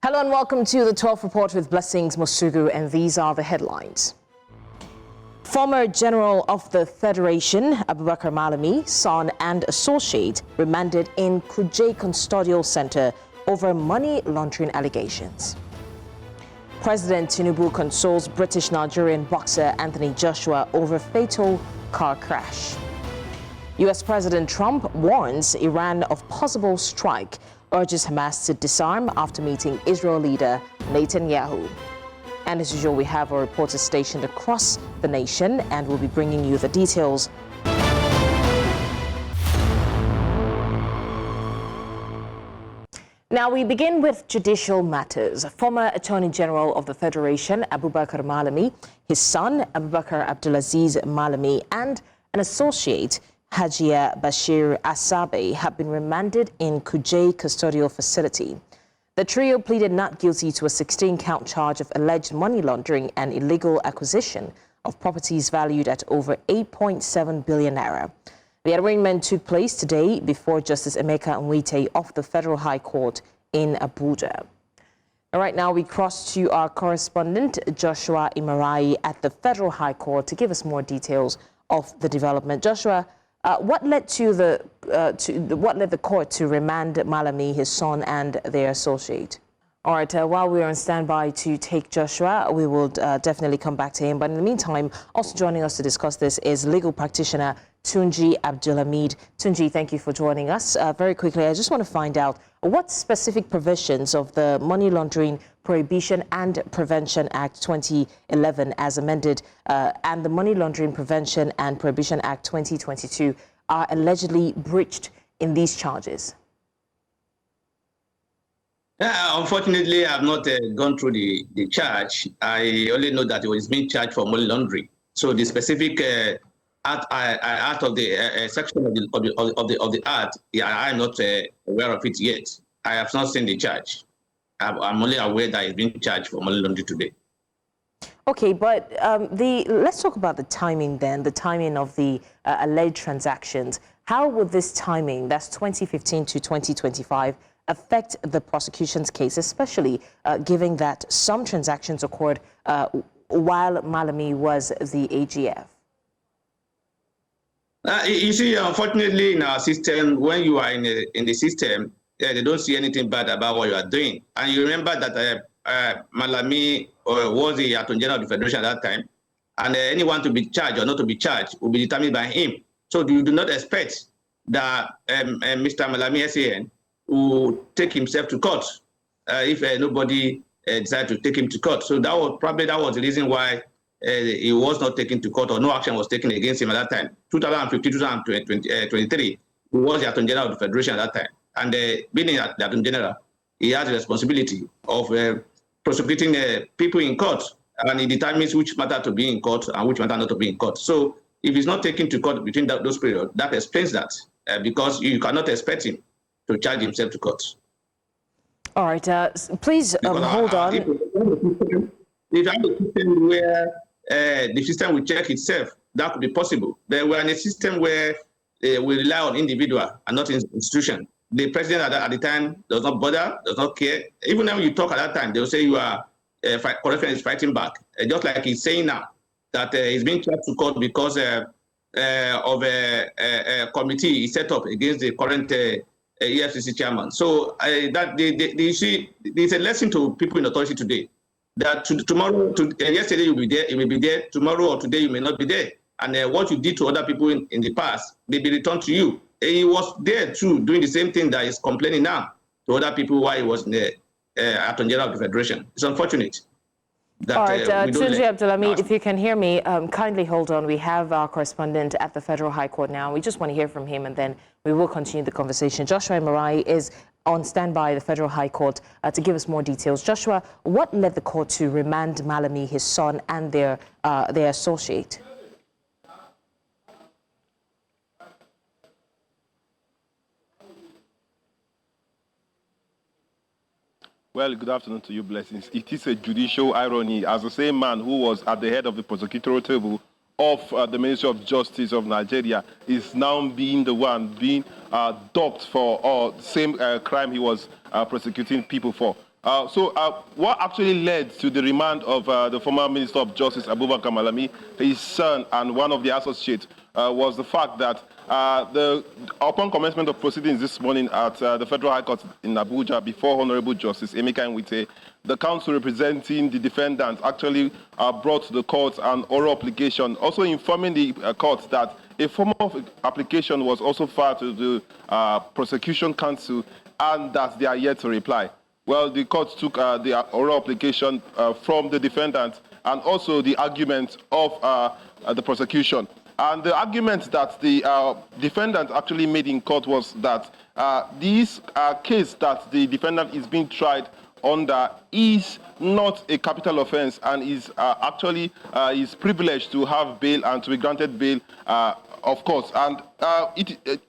Hello and welcome to the 12th Report with Blessings Mosugu, and these are the headlines. Former General of the Federation, Abubakar Malami, son and associate, remanded in Kuje Custodial Center over money laundering allegations. President Tinubu consoles British-Nigerian boxer Anthony Joshua over fatal car crash. U.S. President Trump warns Iran of possible strike, urges Hamas to disarm after meeting Israel leader Netanyahu. And as usual, we have our reporters stationed across the nation, and we'll be bringing you the details. Now we begin with judicial matters. Former Attorney General of the Federation, Abubakar Malami, his son, Abubakar Abdulaziz Malami, and an associate, Hajia Bashir Asabe, have been remanded in Kuje Custodial Facility. The trio pleaded not guilty to a 16-count charge of alleged money laundering and illegal acquisition of properties valued at over 8.7 billion naira. The arraignment took place today before Justice Emeka Nwite of the Federal High Court in Abuja. All right, now we cross to our correspondent, Joshua Imarai, at the Federal High Court to give us more details of the development. Joshua, what led the court to remand Malami, his son, and their associate? All right, while we're on standby to take Joshua, we will definitely come back to him. But in the meantime, also joining us to discuss this is legal practitioner Tunji Abdulhamid. Tunji, thank you for joining us. Very quickly, I just want to find out what specific provisions of the Money Laundering Prohibition and Prevention Act 2011 as amended and the Money Laundering Prevention and Prohibition Act 2022 are allegedly breached in these charges? Unfortunately, I have not gone through the charge. I only know that it was being charged for money laundering. So the specific act of the section of the act, I am not aware of it yet. I have not seen the charge. I'm only aware that it's being charged for money laundering today. Okay, but let's talk about the timing then, the timing of the alleged transactions. How would this timing, that's 2015 to 2025, affect the prosecution's case, especially given that some transactions occurred while Malami was the AGF? You see, unfortunately, in our system, when you are in the system, they don't see anything bad about what you are doing. And you remember that Malami was the Attorney General of the Federation at that time, and anyone to be charged or not to be charged will be determined by him. So you do not expect that Mr. Malami SAN will take himself to court if nobody decided to take him to court. So that was the reason why he was not taken to court, or no action was taken against him at that time. 2015, 2023, he was the Attorney General of the Federation at that time. And being the Attorney General, he has the responsibility of prosecuting people in court, and he determines which matter to be in court and which matter not to be in court. So if he's not taken to court between those periods, that explains that, because you cannot expect him to charge himself to court. All right, please hold on. If you have a system where the system will check itself, that could be possible. But we're in a system where we rely on individual and not institution. The president at the time does not bother, does not care. Even when you talk at that time, they'll say you are corruption is fighting back. Just like he's saying now that he's being charged to court because of a committee he set up against the current EFCC chairman. So you see, there's a lesson to people in authority today that yesterday you'll be there, you may be there, tomorrow or today you may not be there. And what you did to other people in the past may be returned to you. He was there too, doing the same thing that he's complaining now to other people while he was in the Attorney General of the Federation. It's unfortunate. That, all right, Tunji Abdulhamid, if you can hear me, kindly hold on. We have our correspondent at the Federal High Court now. We just want to hear from him, and then we will continue the conversation. Joshua Marai is on standby at the Federal High Court to give us more details. Joshua, what led the court to remand Malami, his son, and their associate? Well, good afternoon to you, Blessings. It is a judicial irony, as the same man who was at the head of the prosecutorial table of the Ministry of Justice of Nigeria is now being the one being docked for the same crime he was prosecuting people for. What actually led to the remand of the former Minister of Justice, Abubakar Malami, his son, and one of the associates was the fact that upon commencement of proceedings this morning at the Federal High Court in Abuja before Honorable Justice Emeka Nwite, the counsel representing the defendant actually brought to the court an oral application, also informing the court that a form of application was also filed to the prosecution counsel and that they are yet to reply. Well, the court took the oral application from the defendant and also the argument of the prosecution. And the argument that the defendant actually made in court was that this case that the defendant is being tried under is not a capital offense and is actually is privileged to have bail and to be granted bail, of course. And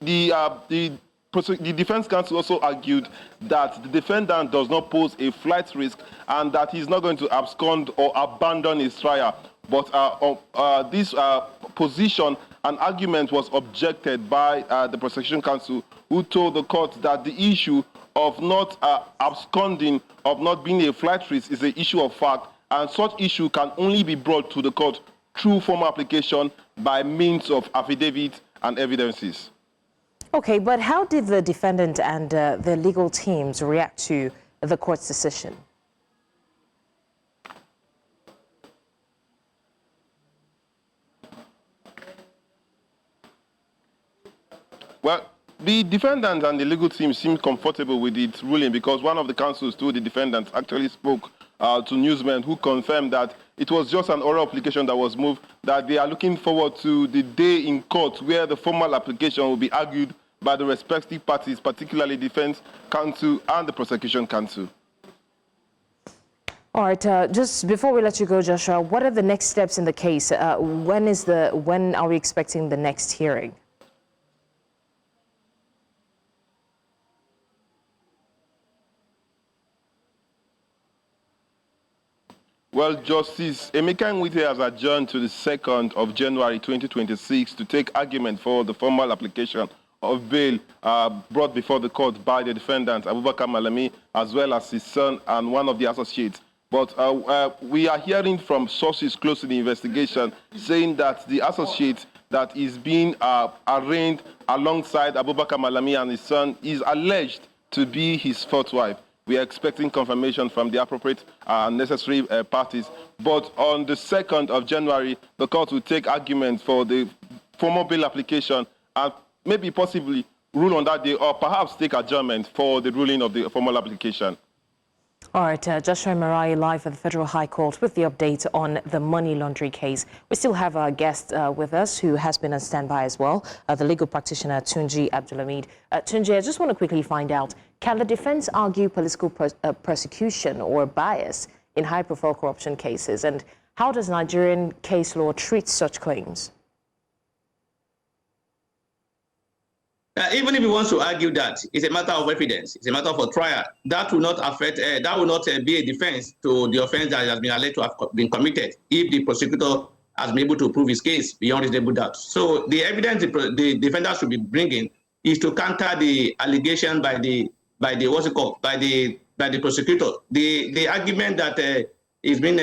the defense counsel also argued that the defendant does not pose a flight risk and that he's not going to abscond or abandon his trial. But this position and argument was objected by the prosecution counsel, who told the court that the issue of not absconding, of not being a flight risk, is an issue of fact, and such issue can only be brought to the court through formal application by means of affidavit and evidences. Okay, but how did the defendant and the legal teams react to the court's decision? Well, the defendant and the legal team seemed comfortable with its ruling because one of the counsels to the defendant actually spoke to newsmen who confirmed that it was just an oral application that was moved, that they are looking forward to the day in court where the formal application will be argued by the respective parties, particularly defense counsel and the prosecution counsel. All right, just before we let you go, Joshua, what are the next steps in the case? When are we expecting the next hearing? Well, Justice Emeka Nwite has adjourned to the 2nd of January 2026 to take argument for the formal application of bail brought before the court by the defendant, Abubakar Malami, as well as his son and one of the associates. But we are hearing from sources close to the investigation saying that the associate that is being arraigned alongside Abubakar Malami and his son is alleged to be his fourth wife. We are expecting confirmation from the appropriate necessary parties. But on the 2nd of January, the court will take argument for the formal bail application and maybe possibly rule on that day, or perhaps take adjournment for the ruling of the formal application. All right, Joshua Marai live at the Federal High Court with the update on the money laundering case. We still have our guest with us who has been on standby as well, the legal practitioner Tunji Abdulhamid. Tunji, I just want to quickly find out, can the defense argue political persecution or bias in high-profile corruption cases? And how does Nigerian case law treat such claims? Even if he wants to argue that, it's a matter of evidence, it's a matter of a trial. That will not affect, that will not be a defense to the offense that has been alleged to have been committed if the prosecutor has been able to prove his case beyond reasonable doubt. So the evidence the defendant should be bringing is to counter the allegation by the what's it called, by the prosecutor. The argument that is being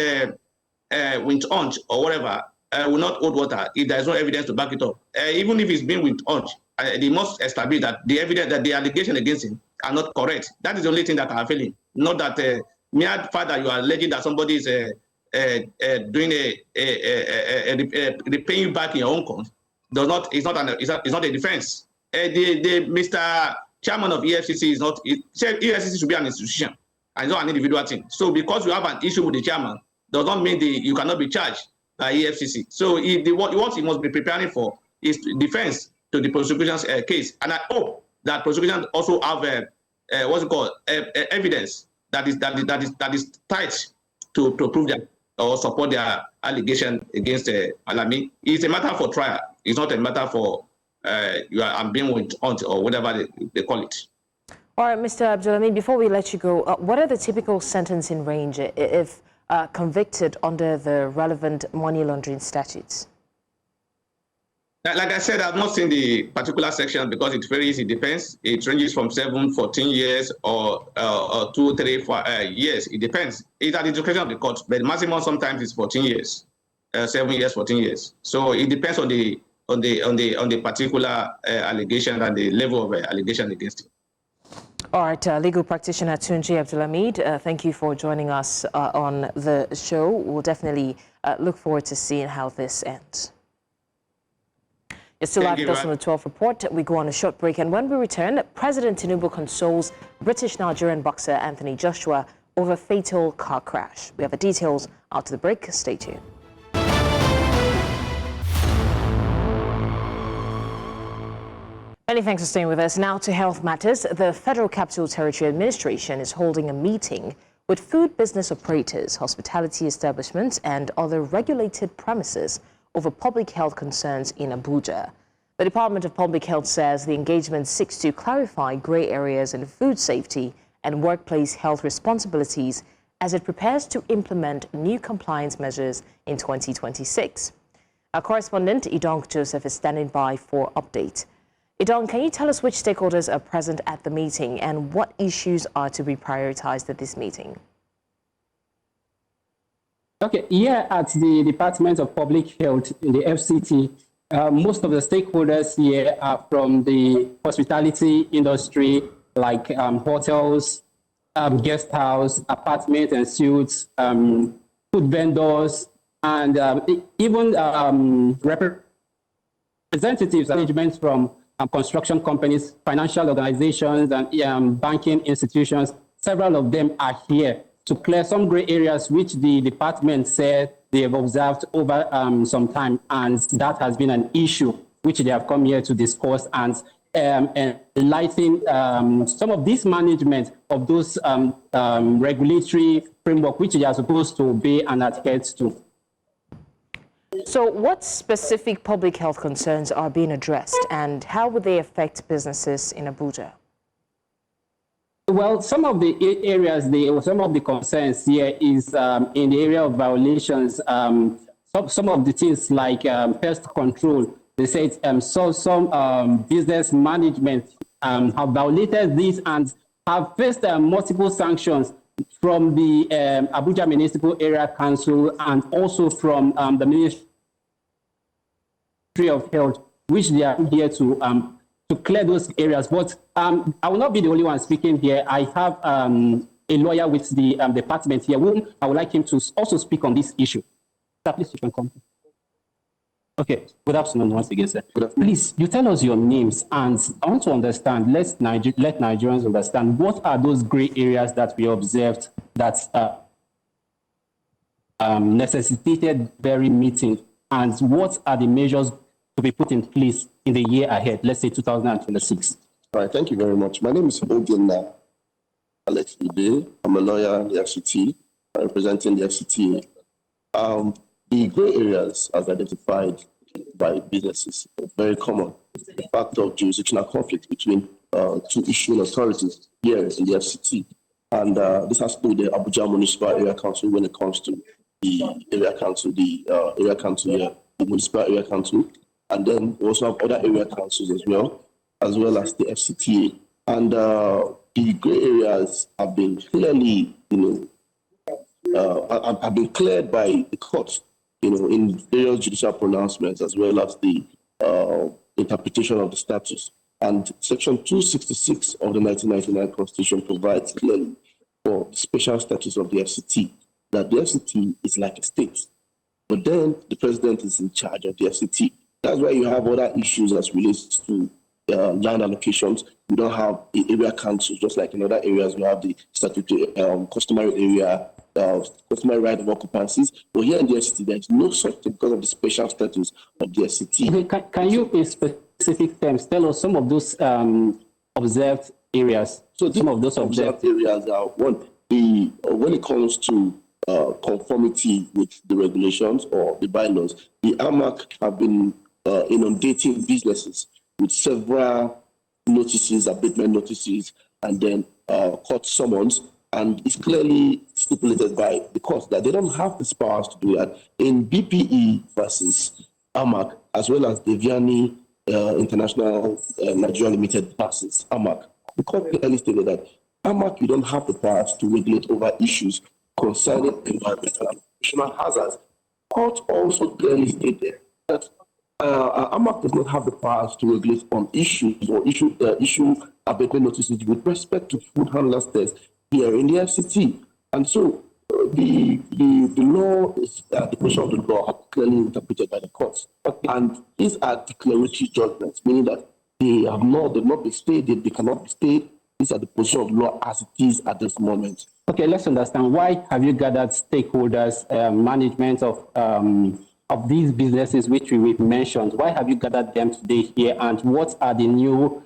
wind hunt or whatever will not hold water if there is no evidence to back it up. Even if it's been wind hunt, they must establish that the evidence, that the allegation against him are not correct. That is the only thing that I'm feeling. Not that mere fact that you are alleging that somebody is doing repaying you back in your own court does not. It's not a defense. The Mr. Chairman of EFCC is not. EFCC should be an institution and not an individual thing. So because you have an issue with the chairman does not mean you cannot be charged by EFCC. So what he must be preparing for is defense to the prosecution's case, and I hope that prosecution also have what's it called evidence that is tight to prove that or support their allegation against Malami. It's a matter for trial. It's not a matter for I'm being on or whatever they call it. All right, Mr. Abdulhamid, before we let you go, what are the typical sentencing range if convicted under the relevant money laundering statutes? Like I said, I've not seen the particular section because it varies. It depends. It ranges from 7, 14 years or 2, 3, 4 years. It depends. It's at the discretion of the court, but the maximum sometimes is 14 years, 7 years, 14 years. So it depends on the particular allegation and the level of allegation against it. All right, legal practitioner Tunji Abdulhamid, thank you for joining us on the show. We'll definitely look forward to seeing how this ends. You're still live with us on the 12 report. We go on a short break, and when we return, President Tinubu consoles British-Nigerian boxer Anthony Joshua over fatal car crash. We have the details after the break. Stay tuned. Many thanks for staying with us. Now to health matters. The Federal Capital Territory Administration is holding a meeting with food business operators, hospitality establishments, and other regulated premises over public health concerns in Abuja. The Department of Public Health says the engagement seeks to clarify grey areas in food safety and workplace health responsibilities as it prepares to implement new compliance measures in 2026. Our correspondent, Idong Joseph, is standing by for update. Idong, can you tell us which stakeholders are present at the meeting and what issues are to be prioritized at this meeting? Okay, here at the Department of Public Health in the FCT, most of the stakeholders here are from the hospitality industry, like hotels, guest house, apartments and suites, food vendors, and even representatives and management from construction companies, financial organizations, and banking institutions. Several of them are here to clear some gray areas which the department said they have observed over some time, and that has been an issue which they have come here to discuss and enlighten some of this management of those regulatory framework which they are supposed to obey and adhere to. So what specific public health concerns are being addressed, and how would they affect businesses in Abuja? Well, some of the areas, some of the concerns here is in the area of violations. Some of the things like pest control. They said some business management have violated this and have faced multiple sanctions from the Abuja Municipal Area Council and also from the Ministry of Health, which they are here to clear those areas. But I will not be the only one speaking here. I have a lawyer with the department here, whom I would like him to also speak on this issue. Sir, please, you can come. Okay, good afternoon once again, sir. Please, you tell us your names, and I want to understand, let Nigerians understand, what are those gray areas that we observed that necessitated very meeting, and what are the measures to be put in place in the year ahead, let's say 2026. All right, thank you very much. My name is Ogenna Alex Ude. I'm a lawyer in the FCT, representing the FCT. The gray areas, as identified by businesses, are very common. The fact of jurisdictional conflict between two issuing authorities here in the FCT. And this has to do with the Abuja Municipal Area Council when it comes to the area council, the Municipal Area Council. And then we also have other area councils as well as the FCTA. And the gray areas have been clearly, have been cleared by the courts, in various judicial pronouncements, as well as the interpretation of the statutes. And Section 266 of the 1999 Constitution provides clearly for the special status of the FCT, that the FCT is like a state, but then the president is in charge of the FCT. That's why you have other issues as relates to land allocations. We don't have the area councils, just like in other areas, we have the statutory customary area, customary right of occupancies. But here in the FCT, there is no such thing because of the special status of the FCT. Okay, can you, in specific terms, tell us some of those observed areas? So some of those observed areas are one, when it comes to conformity with the regulations or the bylaws, the AMAC have been inundating businesses with several notices, abatement notices, and then court summons. And it's clearly stipulated by the court that they don't have the powers to do that. In BPE versus AMAC, as well as the Vianney International Nigeria Limited Buses, AMAC. The court clearly stated that AMAC, you don't have the powers to regulate over issues concerning environmental and occupational hazards. Court also clearly stated that AMAC does not have the powers to regulate on issues or issue abatement notices with respect to food handlers tests here in the FCT. And so the law is the position of the law are clearly interpreted by the courts. And these are declaratory judgments, meaning that they not be stayed, they cannot be stayed. These are the position of the law as it is at this moment. Okay, let's understand. Why have you gathered stakeholders, management of these businesses which we've mentioned? Why have you gathered them today here, and what are the new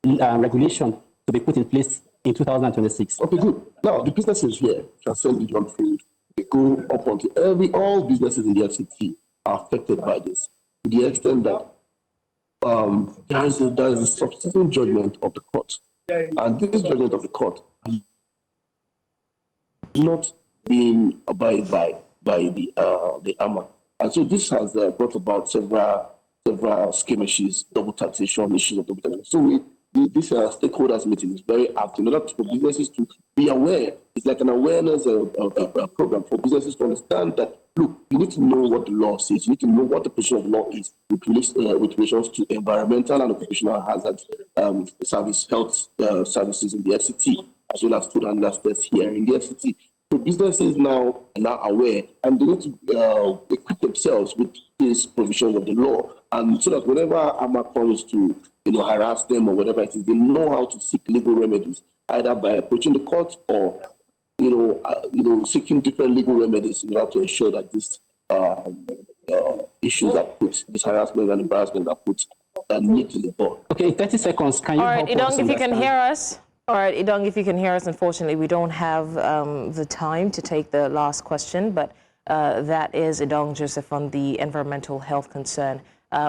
regulations to be put in place in 2026? Okay, good. Now, the businesses here transcend beyond food. They go up onto all businesses in the FCT are affected by this, to the extent that there is a substantive judgment of the court. And this judgment of the court is not being abided by the AMAC. And so this has brought about several skirmishes, double taxation, issues of double taxation. So this stakeholders meeting is very apt in order for businesses to be aware. It's like an awareness program for businesses to understand that, look, you need to know what the law says. You need to know what the position of the law is with relations to environmental and occupational hazards health services in the FCT, as well as food handlers tests here in the FCT. So businesses now are now aware, and they need to equip themselves with these provisions of the law, and so that whenever AMAC comes to harass them or whatever it is, they know how to seek legal remedies, either by approaching the court or seeking different legal remedies in order to ensure that these issues are put, this harassment and embarrassment are put need to the board. Okay, 30 seconds. Can you All right, help us Idong, if you can understand? hear us. All right, Idong, if you can hear us, unfortunately, we don't have the time to take the last question, but that is Idong Joseph on the environmental health concern.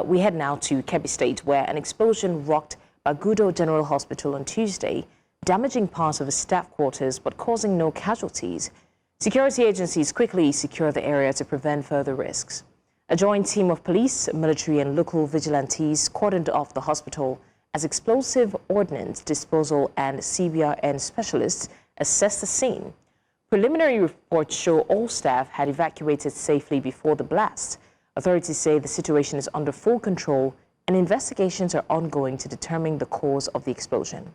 We head now to Gombe State, where an explosion rocked Bagudo General Hospital on Tuesday, damaging parts of the staff quarters but causing no casualties. Security agencies quickly secure the area to prevent further risks. A joint team of police, military and local vigilantes cordoned off the hospital as explosive ordnance disposal and CBRN specialists assessed the scene. Preliminary reports show all staff had evacuated safely before the blast. Authorities say the situation is under full control and investigations are ongoing to determine the cause of the explosion.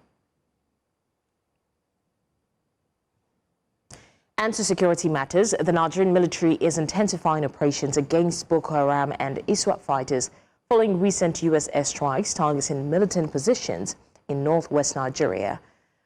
And to security matters, the Nigerian military is intensifying operations against Boko Haram and ISWAP fighters following recent U.S. airstrikes targeting militant positions in northwest Nigeria.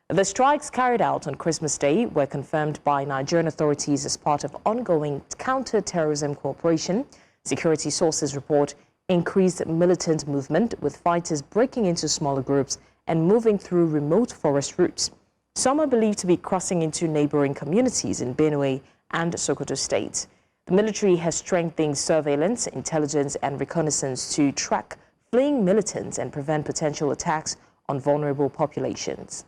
The strikes carried out on Christmas Day were confirmed by Nigerian authorities as part of ongoing counter-terrorism cooperation. Security sources report increased militant movement, with fighters breaking into smaller groups and moving through remote forest routes. Some are believed to be crossing into neighboring communities in Benue and Sokoto State. The military has strengthened surveillance, intelligence, and reconnaissance to track fleeing militants and prevent potential attacks on vulnerable populations.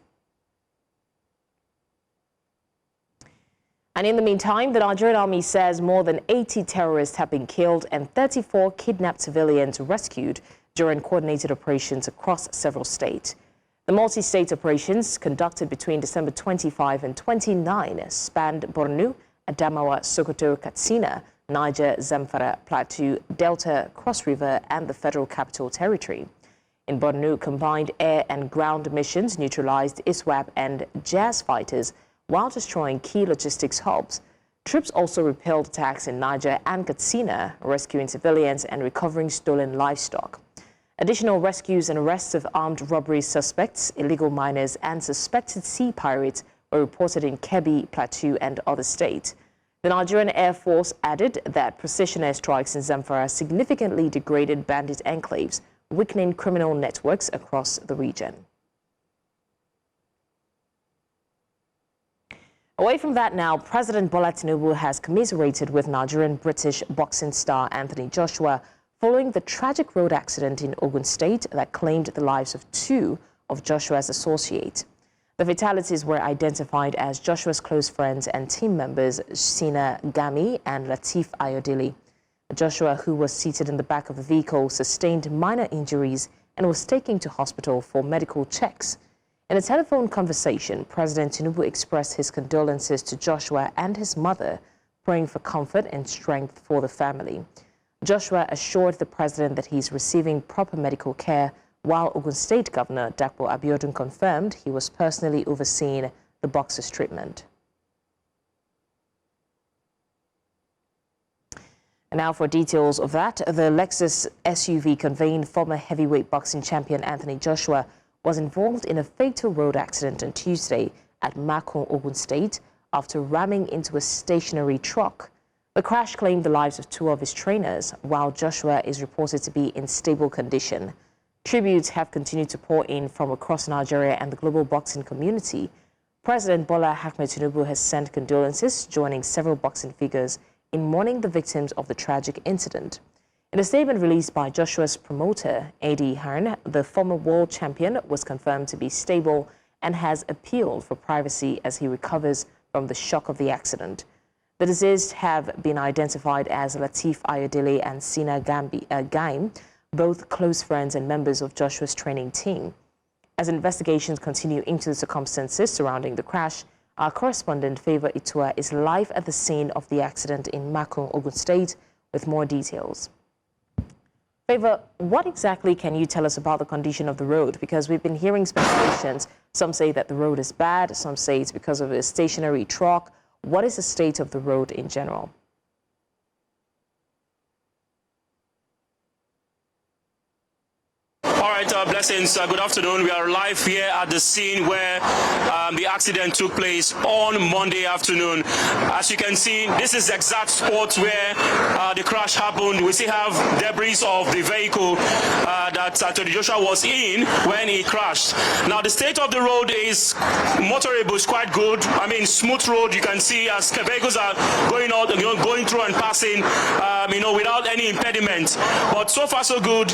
And in the meantime, the Nigerian army says more than 80 terrorists have been killed and 34 kidnapped civilians rescued during coordinated operations across several states. The multi-state operations conducted between December 25 and 29 spanned Borno, Adamawa, Sokoto, Katsina, Niger, Zamfara, Plateau, Delta, Cross River, and the Federal Capital Territory. In Borno, combined air and ground missions neutralized ISWAP and Jazz fighters while destroying key logistics hubs. Troops also repelled attacks in Niger and Katsina, rescuing civilians and recovering stolen livestock. Additional rescues and arrests of armed robbery suspects, illegal miners, and suspected sea pirates were reported in Kebbi, Plateau, and other states. The Nigerian Air Force added that precision airstrikes in Zamfara significantly degraded bandit enclaves, weakening criminal networks across the region. Away from that now, President Bola Tinubu has commiserated with Nigerian-British boxing star Anthony Joshua following the tragic road accident in Ogun State that claimed the lives of two of Joshua's associates. The fatalities were identified as Joshua's close friends and team members Sina Gami and Latif Ayodele. Joshua, who was seated in the back of the vehicle, sustained minor injuries and was taken to hospital for medical checks. In a telephone conversation, President Tinubu expressed his condolences to Joshua and his mother, praying for comfort and strength for the family. Joshua assured the president that he's receiving proper medical care, while Ogun State Governor Dapo Abiodun confirmed he was personally overseeing the boxer's treatment. And now for details of that, the Lexus SUV conveying former heavyweight boxing champion Anthony Joshua was involved in a fatal road accident on Tuesday at Makun, Ogun State, after ramming into a stationary truck. The crash claimed the lives of 2 of his trainers, while Joshua is reported to be in stable condition. Tributes have continued to pour in from across Nigeria and the global boxing community. President Bola Ahmed Tinubu has sent condolences, joining several boxing figures in mourning the victims of the tragic incident. In a statement released by Joshua's promoter, Eddie Hearn, the former world champion was confirmed to be stable and has appealed for privacy as he recovers from the shock of the accident. The deceased have been identified as Latif Ayodele and Sina Gaim, both close friends and members of Joshua's training team. As investigations continue into the circumstances surrounding the crash, our correspondent Favor Itua is live at the scene of the accident in Makun, Ogun State, with more details. Favor, what exactly can you tell us about the condition of the road? Because we've been hearing speculations. Some say that the road is bad, some say it's because of a stationary truck. What is the state of the road in general? Blessings. Good afternoon. We are live here at the scene where the accident took place on Monday afternoon. As you can see, this is the exact spot where the crash happened. We still have debris of the vehicle that Anthony Joshua was in when he crashed. Now, the state of the road is motorable, it's quite good. I mean, smooth road. You can see as vehicles are going out, going through and passing, without any impediment. But so far, so good.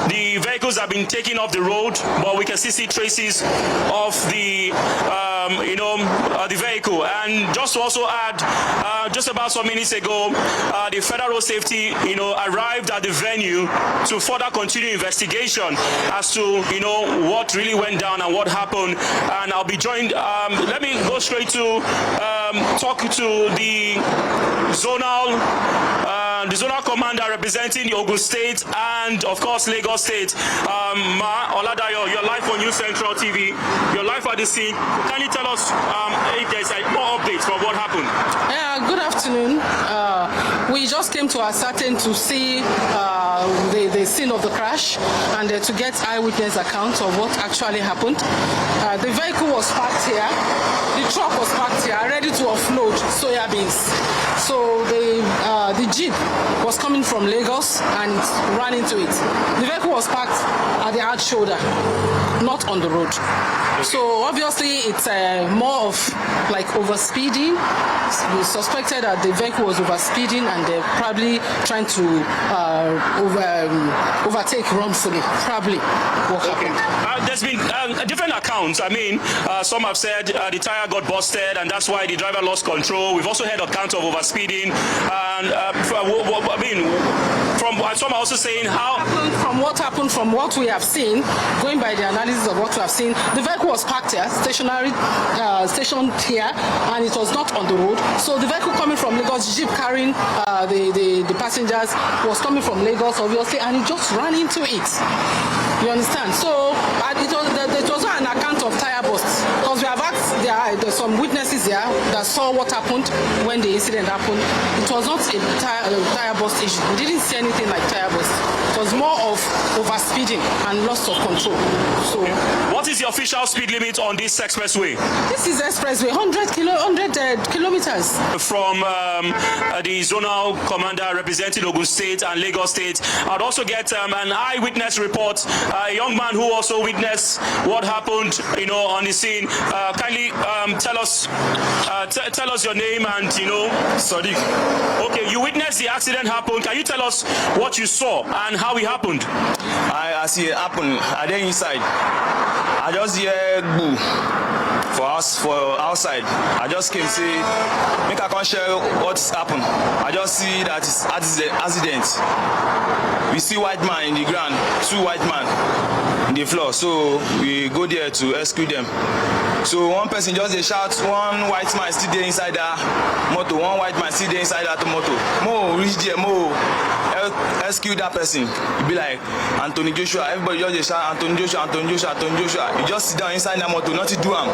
The vehicles have been taken off the road, but we can still see traces of the the vehicle. And just to also add, just about some minutes ago, the Federal Road Safety arrived at the venue to further continue investigation as to what really went down and what happened. And I'll be joined, let me go straight to talk to the zonal commander representing the Ogun State and of course Lagos State. Ma Oladayo, you're live on News Central TV. You're live at the scene. Can you tell us if there's more updates from what happened? Good afternoon. We just came to ascertain to see the scene of the crash and to get eyewitness accounts of what actually happened. The vehicle was parked here. The truck was parked here, ready to offload soya beans. So the Jeep was coming from Lagos and ran into it. The vehicle was parked at the hard shoulder, not on the road. So obviously it's more of like overspeeding. We suspected that the vehicle was overspeeding and they're probably trying to overtake wrongfully. Probably what happened. There's been different accounts. I mean, some have said the tire got busted and that's why the driver lost control. We've also heard accounts of overspeeding. And I mean, some are also saying how... From what happened, from what we have seen, going by the analysis of what we have seen, the vehicle was parked here, stationed here, and it was not on the road. So the vehicle coming from Lagos, Jeep carrying the passengers, was coming from Lagos, obviously, and it just ran into it. You understand? So it was not an account of tire bursts, because we have asked there's some witnesses here that saw what happened when the incident happened. It was not a tire burst issue. We didn't see anything like tire burst. It was more of overspeeding and loss of control. So, what is the official speed limit on this expressway? This is expressway, 100 kilometers. From the zonal commander representing Ogun State and Lagos State, I'd also get an eyewitness report. A young man who also witnessed what happened, on the scene. Kindly tell us your name and Sadiq. Okay, you witnessed the accident happen. Can you tell us what you saw and how it happened? I see it happen. I there inside. I just hear boo for outside. I just came say make I come share what's happened. I just see that it's accident. We see white man in the ground, 2 white men in the floor. So we go there to rescue them. So one person just dey shout, one white man still there inside that motor, one white man still there inside that motor. Mo reach there, Mo rescue that person. It be like Anthony Joshua. Everybody just dey shout Anthony Joshua, Anthony Joshua, Anthony Joshua. He just sit down inside that motor, nothing do him.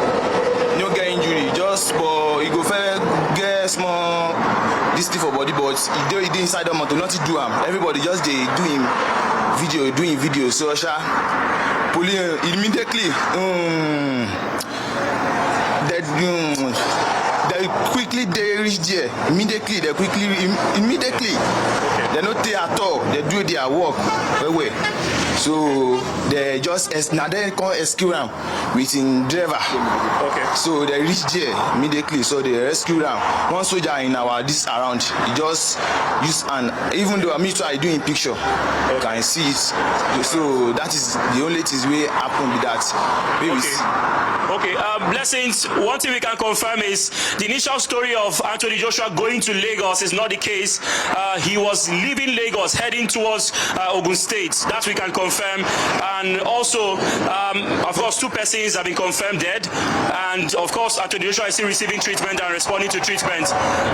No get injury, just but he go fair get small this thing for body, but he dey inside that motor, nothing do him. Everybody just dey doing video. So police immediately they quickly reach there. Immediately they not there at all. They do their work away. So they just now they come rescue him with him driver. Okay. So they reach there immediately. So they rescue him. One soldier in our this around, he just use and even though me try doing picture, you can see it. So that is the only thing we happen with that. Okay, Blessings, one thing we can confirm is the initial story of Anthony Joshua going to Lagos is not the case. He was leaving Lagos, heading towards Ogun State. That we can confirm. And also, of course, 2 persons have been confirmed dead. And of course, Anthony Joshua is still receiving treatment and responding to treatment.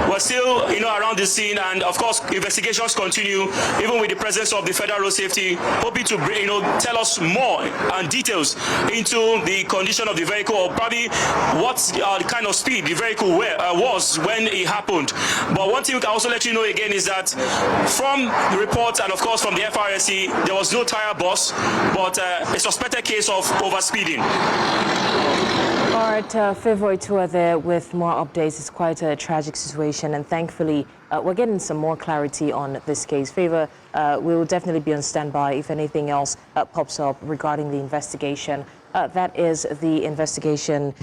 We're still, around the scene. And of course, investigations continue, even with the presence of the Federal Road Safety, hoping to bring, tell us more and details into the condition of the vehicle, or probably what the kind of speed the vehicle was when it happened. But one thing we can also let you know again is that from the reports and of course from the FRSC, there was no tire burst, but a suspected case of overspeeding. All right, Favour Tour there with more updates. It's quite a tragic situation, and thankfully we're getting some more clarity on this case. Favour, we will definitely be on standby if anything else pops up regarding the investigation. That is the investigation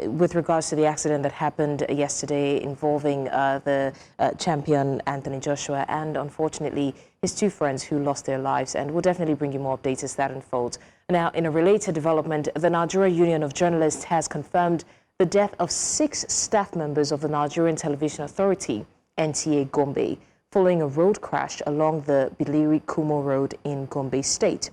with regards to the accident that happened yesterday involving the champion Anthony Joshua and unfortunately his 2 friends who lost their lives. And we'll definitely bring you more updates as that unfolds. Now, in a related development, the Nigerian Union of Journalists has confirmed the death of 6 staff members of the Nigerian Television Authority, NTA Gombe, following a road crash along the Billiri Kumo Road in Gombe State.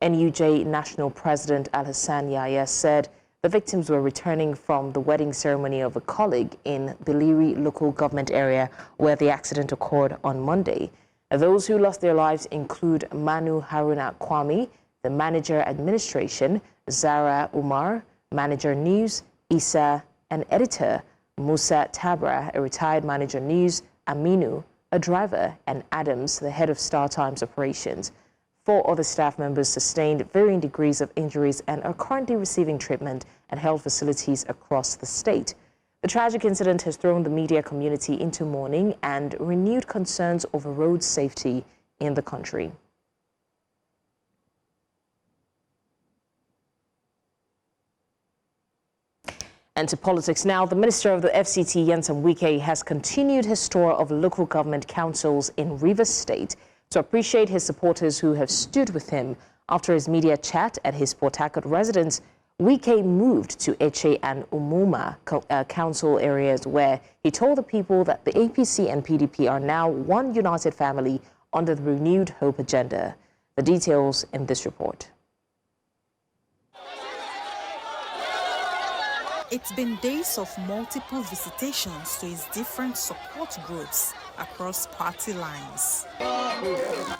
NUJ National President Alhassan Yahya said the victims were returning from the wedding ceremony of a colleague in Billiri local government area where the accident occurred on Monday. Those who lost their lives include Manu Haruna Kwame, the manager administration, Zara Umar, manager news, Isa, and editor, Musa Tabra, a retired manager news, Aminu, a driver, and Adams, the head of Star Times operations. 4 other staff members sustained varying degrees of injuries and are currently receiving treatment at health facilities across the state. The tragic incident has thrown the media community into mourning and renewed concerns over road safety in the country. And to politics now, the Minister of the FCT, Nyesom Wike, has continued his tour of local government councils in Rivers State to appreciate his supporters who have stood with him. After his media chat at his Port Harcourt residence, Wike moved to Eche and Umuma council areas where he told the people that the APC and PDP are now one united family under the renewed hope agenda. The details in this report. It's been days of multiple visitations to his different support groups across party lines.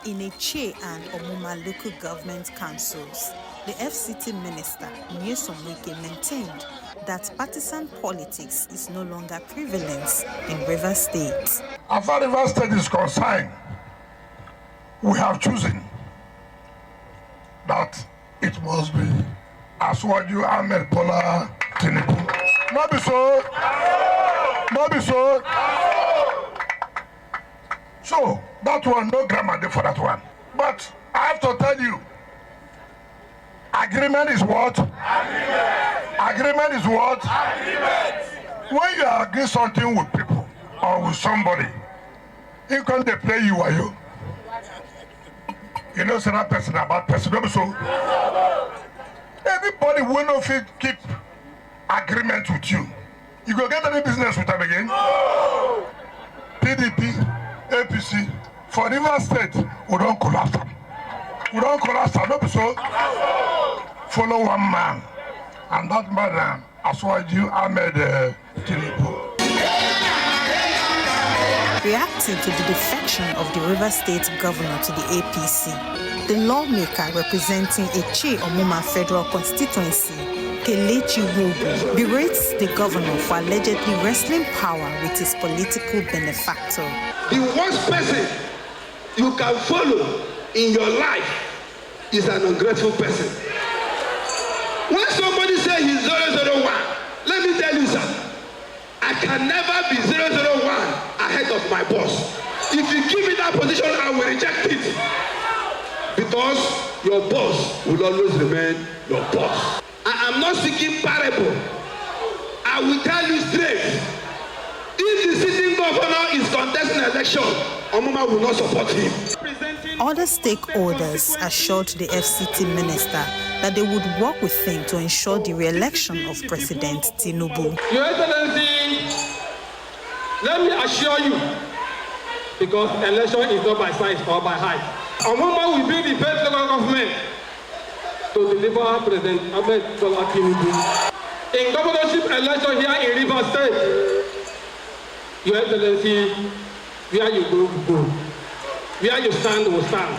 In Eche and Umuma local government councils, the FCT minister, Nyesom Wike, maintained that partisan politics is no longer prevalent in Rivers State. As far as Rivers State is concerned, we have chosen that it must be Aswaju Ahmed Bola Tinubu. Not be so. Not be so. So, that one, no grammar there for that one. But I have to tell you, agreement is what? Agreement is what? When you agree something with people or with somebody, you can't play you, are you? You know, say that person about person. So everybody will not keep agreement with you. You go get any business with them again? No. PDP, APC, for River State, we don't collapse them. We don't collapse them, no, so follow one man, and that man, as well as you, Ahmed Tinubu. Reacting to the defection of the River State governor to the APC, the lawmaker representing Eche Omuma Federal Constituency, Kelechi Wobu, berates the governor for allegedly wrestling power with his political benefactor. The worst person you can follow in your life is an ungrateful person. When somebody says he's 001, let me tell you something. I can never be 001 ahead of my boss. If you give me that position, I will reject it. Because your boss will always remain your boss. I am not speaking parable. I will tell you straight. If the sitting governor is contesting an election, Omuma will not support him. Other stakeholders assured the FCT minister that they would work with him to ensure the re-election of President Tinubu. Your Excellency, let me assure you, because election is not by size or by height, Omuma will be the first local government to deliver President Ahmed Tinubu. In governorship election here in River State, Your Excellency, where you go, go. Where you stand, will stand.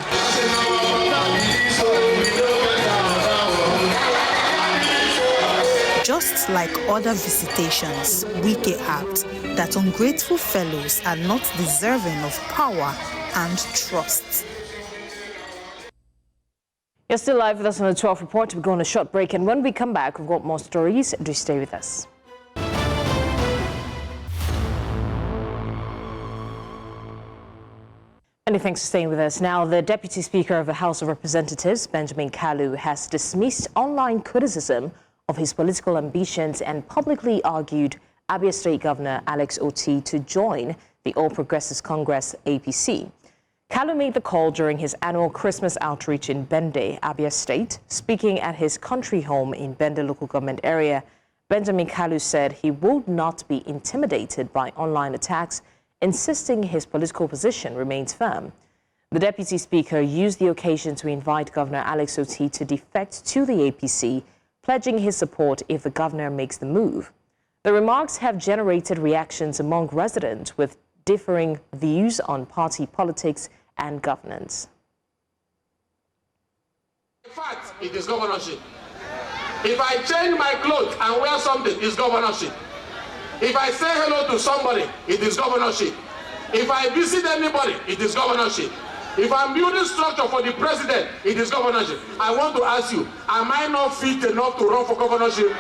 Just like other visitations, Wike asked that ungrateful fellows are not deserving of power and trust. You're still live with us on the 12 Report. We're going on a short break, and when we come back, we've got more stories. Do stay with us. Many thanks for staying with us. Now, the Deputy Speaker of the House of Representatives, Benjamin Kalu, has dismissed online criticism of his political ambitions and publicly argued Abia State Governor Alex Otti to join the All Progressives Congress APC. Kalu made the call during his annual Christmas outreach in Bende, Abia State. Speaking at his country home in Bende local government area, Benjamin Kalu said he would not be intimidated by online attacks, insisting his political position remains firm. The Deputy Speaker used the occasion to invite Governor Alex Otti to defect to the APC, pledging his support if the governor makes the move. The remarks have generated reactions among residents with differing views on party politics and governance. In fact, it is governorship. If I change my clothes and wear something, it's governorship. If I say hello to somebody, it is governorship. If I visit anybody, it is governorship. If I'm building structure for the president, it is governorship. I want to ask you, am I not fit enough to run for governorship?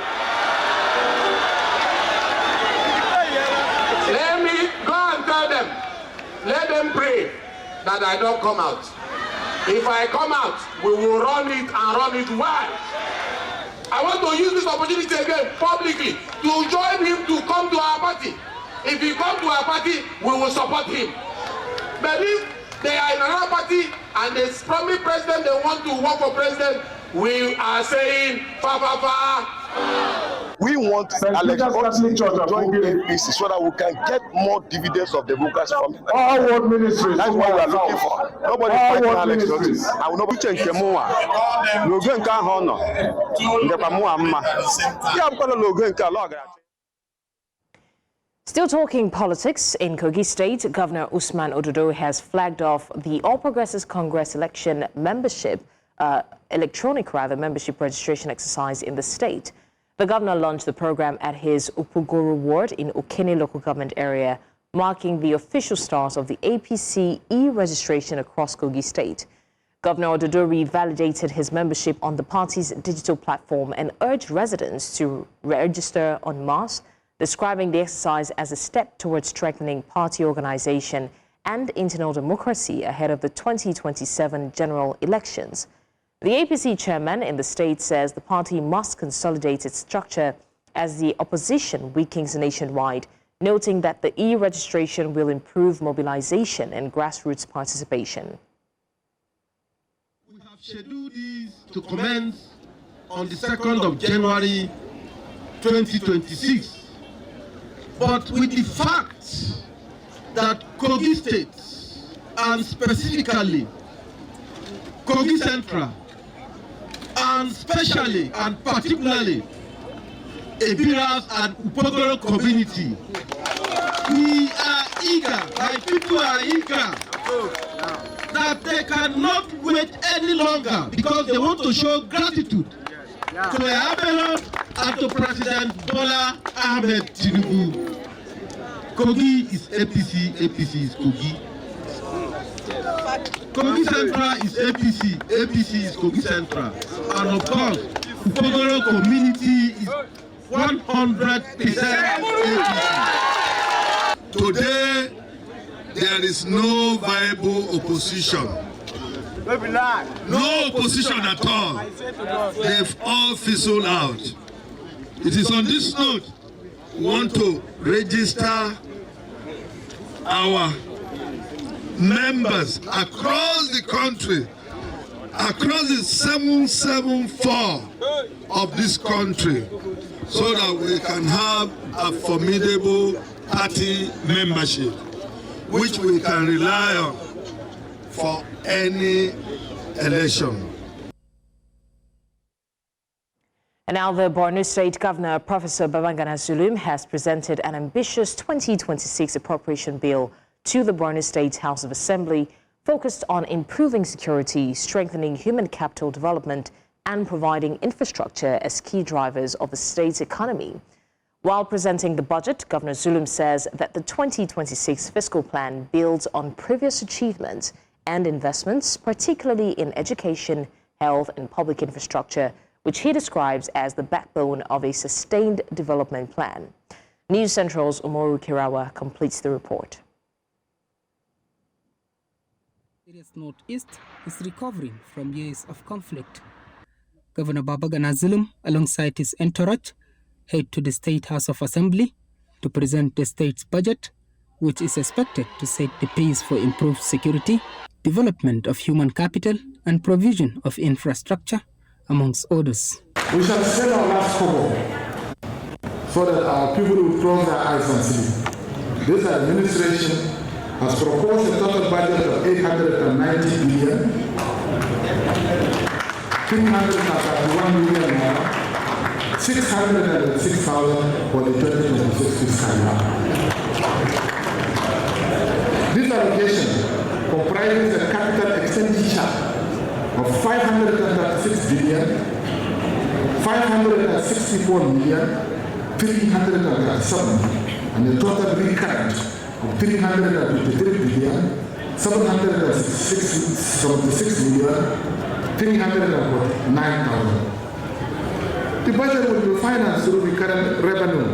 Let me go and tell them, let them pray that I don't come out. If I come out, we will run it and run it well. I want to use this opportunity again publicly to join him to come to our party. If he comes to our party, we will support him. But if they are in another party and they promise president they want to work for president, we are saying fa fa fa. We want Alex Otti to join APC so that we can get more dividends of democracy from him. All ward ministries. That's what we are looking for. Nobody fighting Alex Otti. I will not be changing Kemua. Logan can honor. Still talking politics, in Kogi State, Governor Usman Ododo has flagged off the All Progressives Congress election membership, electronic membership registration exercise in the state. The governor launched the program at his Upuguru ward in Okene local government area, marking the official start of the APC e-registration across Kogi State. Governor Ododo validated his membership on the party's digital platform and urged residents to register en masse, describing the exercise as a step towards strengthening party organization and internal democracy ahead of the 2027 general elections. The APC chairman in the state says the party must consolidate its structure as the opposition weakens nationwide, noting that the e-registration will improve mobilization and grassroots participation. We have scheduled this to commence on the 2nd of January 2026. But with the fact that Kogi State, and specifically Kogi Central, and especially and particularly Ebiras and Upogoro community, we are eager, my people are eager, that they cannot wait any longer because they want to show gratitude to the Abia and to President Bola Ahmed Tinubu. Kogi is APC, APC is Kogi. Kogi Central is APC, APC is Kogi Central. And of course, Upogoro community is 100% APC. Today, there is no viable opposition. No opposition at all. They've all fizzled out. It is on this note we want to register our members across the country, across the 774 of this country, so that we can have a formidable party membership, which we can rely on for any election. And now the Borno State Governor, Professor Babangana Zulum, has presented an ambitious 2026 appropriation bill to the Borno State House of Assembly, focused on improving security, strengthening human capital development, and providing infrastructure as key drivers of the state's economy. While presenting the budget, Governor Zulum says that the 2026 fiscal plan builds on previous achievements and investments, particularly in education, health, and public infrastructure, which he describes as the backbone of a sustained development plan. News Central's Umoru Kirawa completes the report. Nigeria's northeast is recovering from years of conflict. Governor Babangana Zulum, alongside his entourage, head to the State House of Assembly to present the state's budget, which is expected to set the pace for improved security, development of human capital, and provision of infrastructure, amongst others. We shall spend our last kobo so that our people will close their eyes and sleep. This administration has proposed a total budget of 890 billion, 331 million naira, 606,000 for the 2026 fiscal year. This allocation comprises a capital expenditure of 536 billion, 564 million, 337, and a total recurrent of 353 billion, 776 million, 349,000. The budget will be financed through recurrent revenue,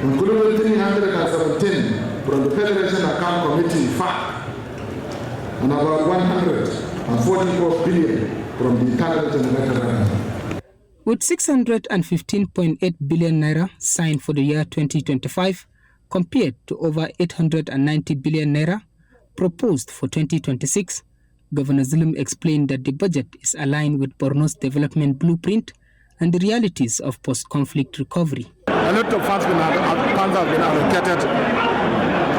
including 317 from the Federation Account Committee (FAC), and about 144 billion from the internal generated revenue. With 615.8 billion naira signed for the year 2025, compared to over 890 billion naira proposed for 2026, Governor Zulum explained that the budget is aligned with Borno's development blueprint and the realities of post-conflict recovery. A lot of funds have been allocated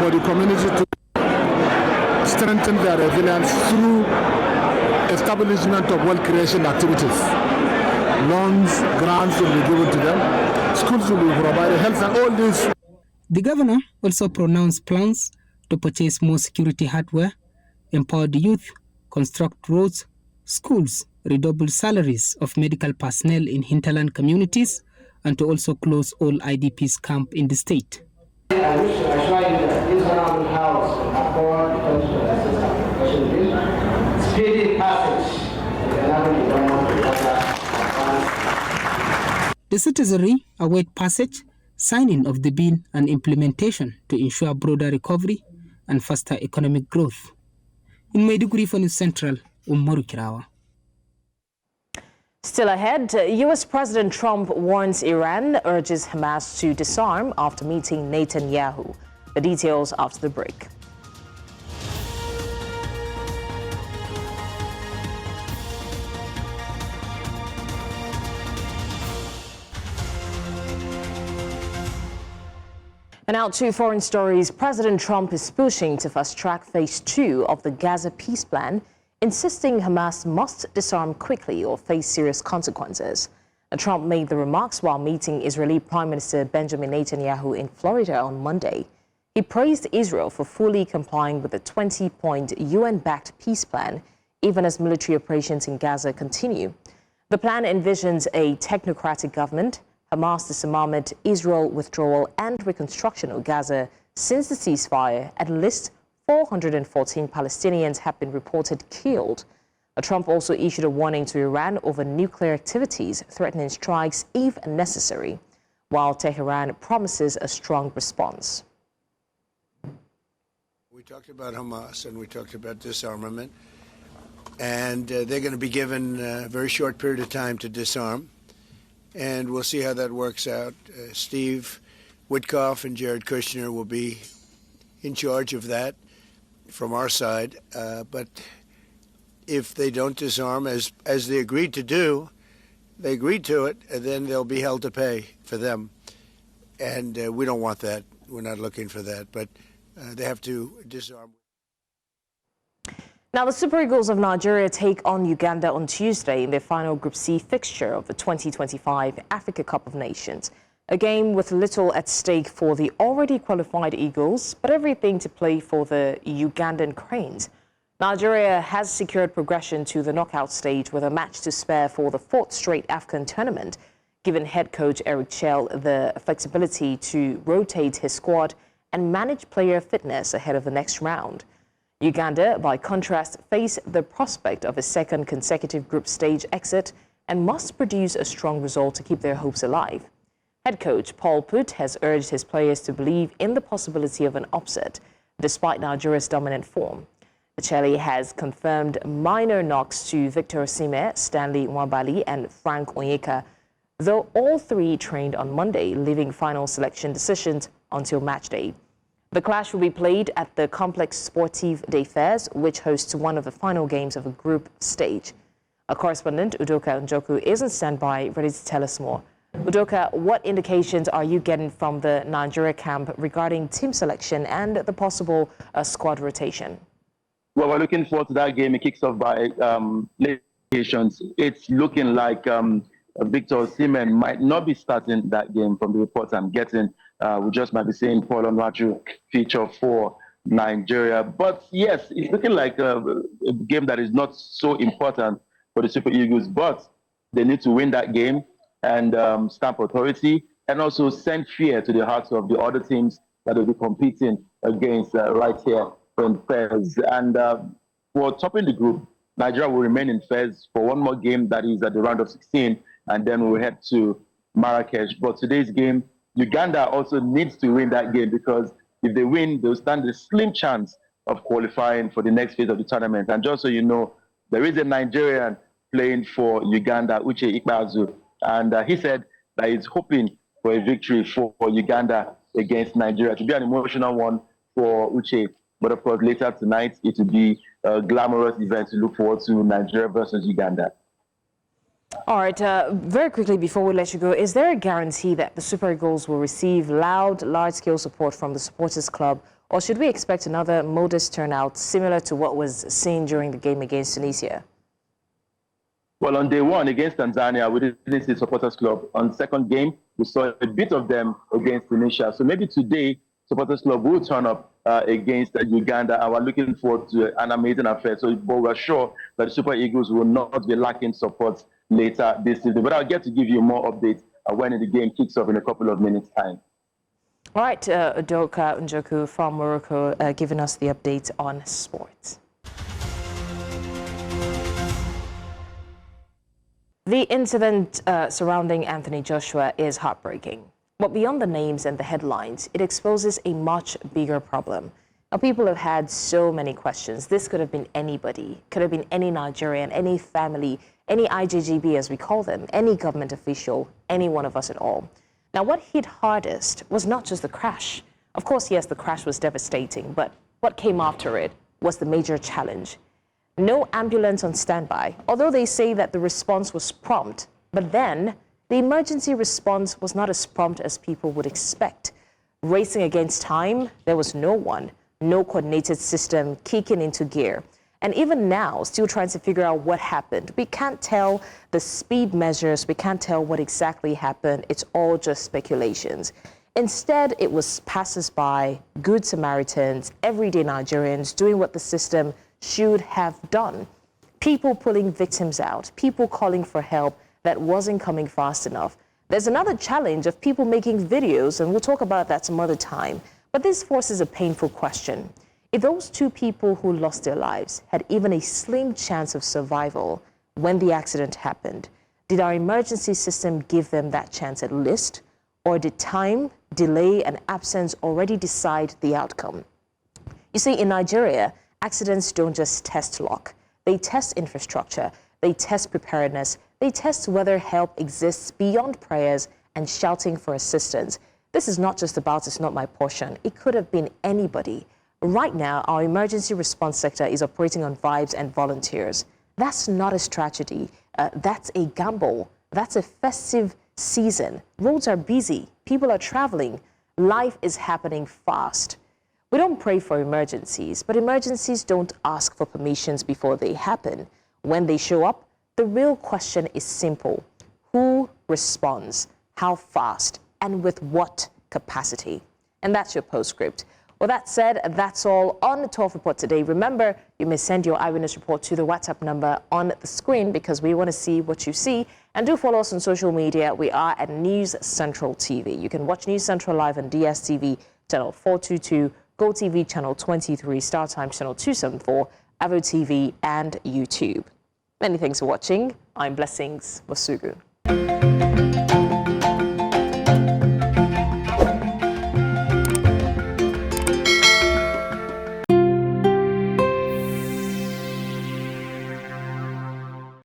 for the community to strengthen their resilience through establishment of wealth creation activities. Loans, grants will be given to them, schools will be provided, health, and all this. The governor also pronounced plans to purchase more security hardware, empower the youth, construct roads, schools, redouble salaries of medical personnel in hinterland communities, and to also close all IDPs camp in the state. I wish to assure you that this honorable house will accord the speedy passage of the honorable government to the citizenry await passage, signing of the bill, and implementation to ensure broader recovery and faster economic growth. In Maiduguri for News Central, Umoru Kirawa. Still ahead, U.S. President Trump warns Iran, urges Hamas to disarm after meeting Netanyahu. The details after the break. And now to foreign stories. President Trump is pushing to fast-track phase 2 of the Gaza peace plan, insisting Hamas must disarm quickly or face serious consequences. Trump made the remarks while meeting Israeli Prime Minister Benjamin Netanyahu in Florida on Monday. He praised Israel for fully complying with the 20-point UN-backed peace plan, even as military operations in Gaza continue. The plan envisions a technocratic government, Hamas disarmament, Israel withdrawal and reconstruction of Gaza. Since the ceasefire, at least 414 Palestinians have been reported killed. Trump also issued a warning to Iran over nuclear activities, threatening strikes if necessary, while Tehran promises a strong response. We talked about Hamas and we talked about disarmament, and they're going to be given a very short period of time to disarm. And we'll see how that works out. Steve Witkoff and Jared Kushner will be in charge of that from our side. But if they don't disarm, as they agreed to do, they agreed to it, and then they'll be held to pay for them. And we don't want that. We're not looking for that. But they have to disarm. Now, the Super Eagles of Nigeria take on Uganda on Tuesday in their final Group C fixture of the 2025 Africa Cup of Nations. A game with little at stake for the already qualified Eagles, but everything to play for the Ugandan Cranes. Nigeria has secured progression to the knockout stage with a match to spare for the 4th straight AFCON tournament, giving head coach Eric Chell the flexibility to rotate his squad and manage player fitness ahead of the next round. Uganda, by contrast, face the prospect of a second consecutive group stage exit and must produce a strong result to keep their hopes alive. Head coach Paul Putt has urged his players to believe in the possibility of an upset, despite Nigeria's dominant form. Chelle has confirmed minor knocks to Victor Osimhen, Stanley Nwabali and Frank Onyeka, though all three trained on Monday, leaving final selection decisions until match day. The clash will be played at the Complex Sportif des Fers, which hosts one of the final games of a group stage. Our correspondent, Udoka Njoku, is on standby, ready to tell us more. Udoka, what indications are you getting from the Nigeria camp regarding team selection and the possible squad rotation? Well, we're looking forward to that game. It kicks off by nations. It's looking like Victor Osimhen might not be starting that game from the reports I'm getting. We just might be seeing Paul Onwaju feature for Nigeria. But yes, it's looking like a game that is not so important for the Super Eagles, but they need to win that game and stamp authority and also send fear to the hearts of the other teams that will be competing against right here in Fez. And for topping the group, Nigeria will remain in Fez for one more game that is at the round of 16, and then we'll head to Marrakesh. But today's game, Uganda also needs to win that game because if they win, they'll stand a slim chance of qualifying for the next phase of the tournament. And just so you know, there is a Nigerian playing for Uganda, Uche Ikpeazu, and he said that he's hoping for a victory for Uganda against Nigeria. It will be an emotional one for Uche, but of course later tonight it will be a glamorous event to look forward to, Nigeria versus Uganda. All right, very quickly before we let you go, is there a guarantee that the Super Eagles will receive large-scale support from the supporters club, or should we expect another modest turnout similar to what was seen during the game against Tunisia? Well, on day one against Tanzania, we didn't see supporters club. On second game, we saw a bit of them against Tunisia. So maybe today, supporters club will turn up against Uganda, and we're looking forward to an amazing affair. So, but we're sure that the Super Eagles will not be lacking support later this season. But I'll get to give you more updates when the game kicks off in a couple of minutes' time. All right, Udoka Njoku from Morocco giving us the updates on sports. The incident surrounding Anthony Joshua is heartbreaking. But beyond the names and the headlines, it exposes a much bigger problem. Now, people have had so many questions. This could have been anybody, could have been any Nigerian, any family, any IJGB as we call them, any government official, any one of us at all. Now, what hit hardest was not just the crash. Of course, yes, the crash was devastating, but what came after it was the major challenge. No ambulance on standby, although they say that the response was prompt, but then the emergency response was not as prompt as people would expect. Racing against time, there was no one, no coordinated system kicking into gear. And even now, still trying to figure out what happened. We can't tell the speed measures, we can't tell what exactly happened. It's all just speculations. Instead, it was passers-by, good Samaritans, everyday Nigerians doing what the system should have done. People pulling victims out, people calling for help that wasn't coming fast enough. There's another challenge of people making videos, and we'll talk about that some other time. But this forces a painful question. If those two people who lost their lives had even a slim chance of survival when the accident happened, did our emergency system give them that chance at least? Or did time, delay, and absence already decide the outcome? You see, in Nigeria, accidents don't just test luck. They test infrastructure, they test preparedness, they test whether help exists beyond prayers and shouting for assistance. This is not just about "it's not my portion." It could have been anybody. Right now, our emergency response sector is operating on vibes and volunteers. That's not a tragedy. That's a gamble. That's a festive season. Roads are busy. People are traveling. Life is happening fast. We don't pray for emergencies, but emergencies don't ask for permissions before they happen. When they show up, the real question is simple. Who responds? How fast? And with what capacity? And that's your postscript. Well, that said, that's all on the 12 Report today. Remember, you may send your eyewitness report to the WhatsApp number on the screen because we want to see what you see. And do follow us on social media. We are at News Central TV. You can watch News Central live on DSTV channel 422, GoTV channel 23, StarTimes channel 274, Avo TV, and YouTube. Many thanks for watching. I'm Blessings Masugu.